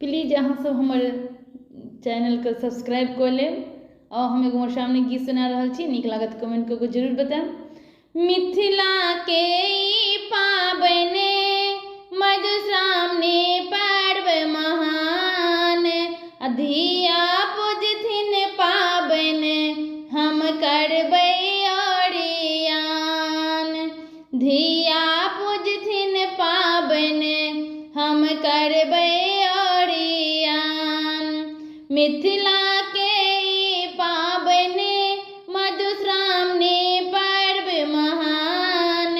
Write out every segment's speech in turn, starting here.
Please अहाँ सब हमर चैनल के सब्सक्राइब कर लेब और हम एगो सामने गीत सुना रहल छी, नीक लागत कमेंट करके जरूर बताएब। मिथिला के ई पाबनि मधुश्रावणी पर्व महान, धिया पूजथिन पाबनि हम करबै ओरियान। धिया पूजथिन पाबनि हम करबै ओरियान। मिथिला के ई पाबनि मधुश्रावणी पर्व महान,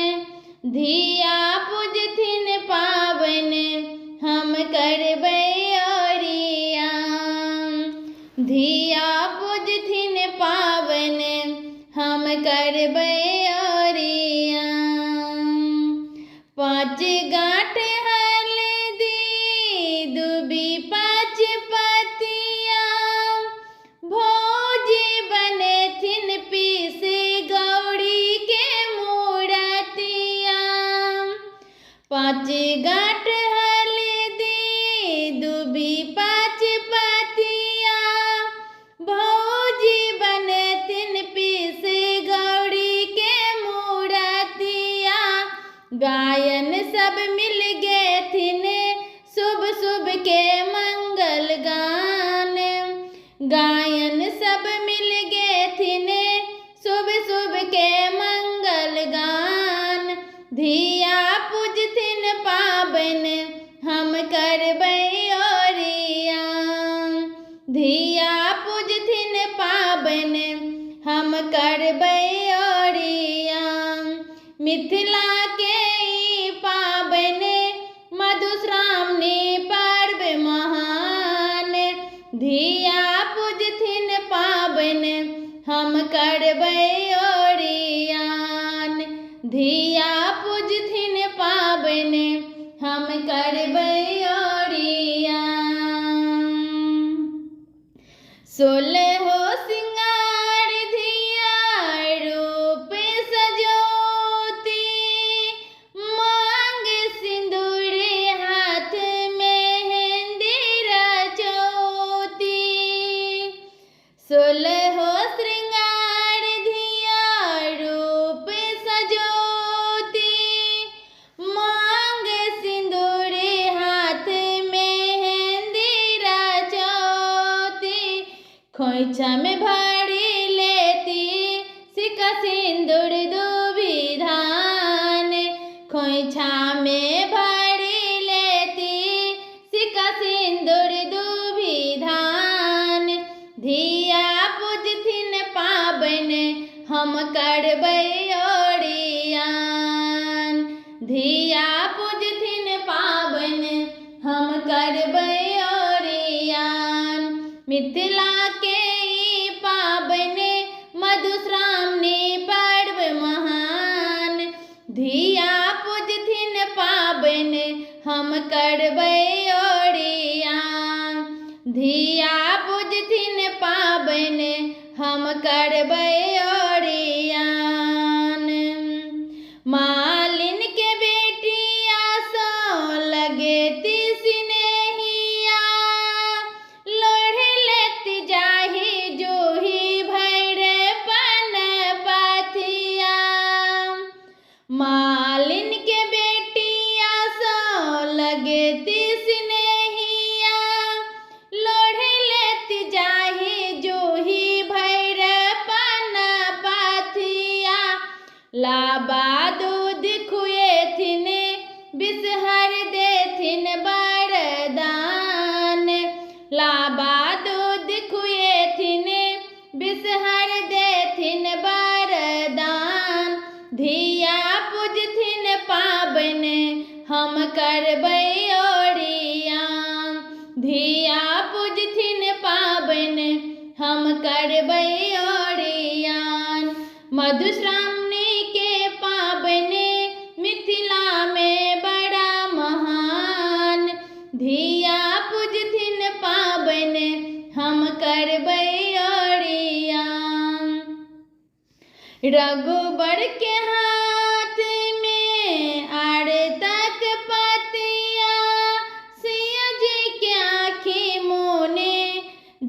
धिया पूजथिन पाबनि हम करबै ओरियान। धिया पूजथिन पाबनि हम करबै ओरियान। पाँच गाँठ हल्दी दुबी पाँच पतिया, भौजी बनेथिन पीस गौरी के मूरतिया। पाँच गाँठ हल्दी दुबी पाँच पतिया, भौजी बनेथिन पीस गौरी के मूरतिया। गायन सब मिल गेथिन शुभ शुभ के मंगल गान। गायन सब मिल गेथिन शुभ शुभ के मंगल गान। धिया पूजथिन पाबनि हम करबै ओरियान। धिया पूजथिन पाबनि हम करबै ओरियान। मिथिला के ई पाबनि मधुश्रावणी पर्व महान, धिया पूजथिन पाबनि हम करबै ओरियान। धिया पूजथिन पाबनि हम करबै ओरियान। सोलहो सिंगार धिया रूप सजोती, मांग सिंदूर हाथ मेहंदी रचोती। सोलहो श्रृंगार धिया रूप सजोती, मांग सिंदूर हाथ मेहंदी रचोती। खोइछा में भरी लेती सिक्का सिंदूर दुबी धान। खोइछा में भरी लेती सिक्का सिंदूर दुबी धान। धिया पूजथिन पाबनि हम करबै ओरियान। धिया पूजथिन पाबनि हम करबै ओरियान। मिथिला के ई पाबनि मधुश्रावणी पर्व महान, धिया पूजथिन पाबनि हम करबै ओरियान। धिया पूजथिन पाबनि हम करबै ओरियान। मालिन के बेटिया सो लगेती सिनेहिया, लोढ़े लेती जाही जूही भैरे पन पथिया। मालिन के बेटिया सो लगेती सिनेहिया, लोढ़े लेती जाही जूही भैरे पन पथिया। लाबा दूध खुएथिन बिषहर देथिन वरदान। लाबा दूध खुएथिन बिषहर देथिन वरदान। धिया पूजथिन पाबनि हम करबै ओरियान। धिया पूजथिन पाबनि हम करबै ओरियान। मधुश्रावणी के पाबनि मिथिला में बड़ा महान, धिया पूजथिन पाबनि हम करबै ओरियान। रघुबर के हाथ में आरतक पतिया, सिया जी के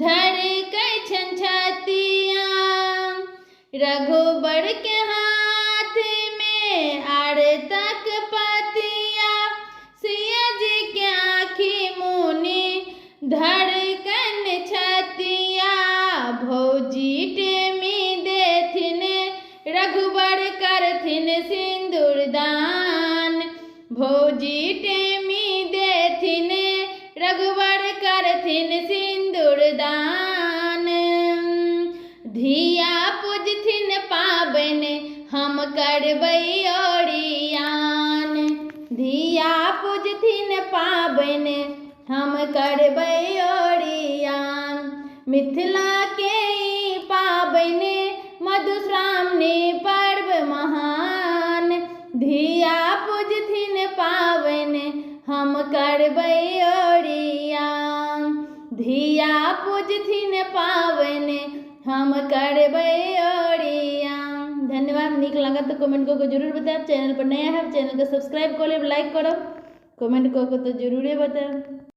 धड़कै छन छतिया। रघुबर के हाथ में आरतक पतिया, सिया जी के आँखी मुनि धड़कन छतिया। भौजी टेमी देथिन रघुबर करथिन सिंदूर दान। भौजी टेमी देथिन रघुबर करथिन सिंदूर दान। धिया पूजथिन पाबन हम करबै ओरियान। धिया पूजथिन पाबन हम करबै ओरियान। मिथिला के ई पाबन मधुश्रावणी पर्व महान। धिया पूजथिन पाबन हम करबै ओरियान। धिया पूजथिन पाबन हम करबै ओरियान। धन्यवाद। नीक लागत तो कमेंट करके जरूर बताएब। चैनल पर नया है चैनल को सब्सक्राइब कर लेब, लाइक करब, कमेंट करके तो जरूरे बताएब।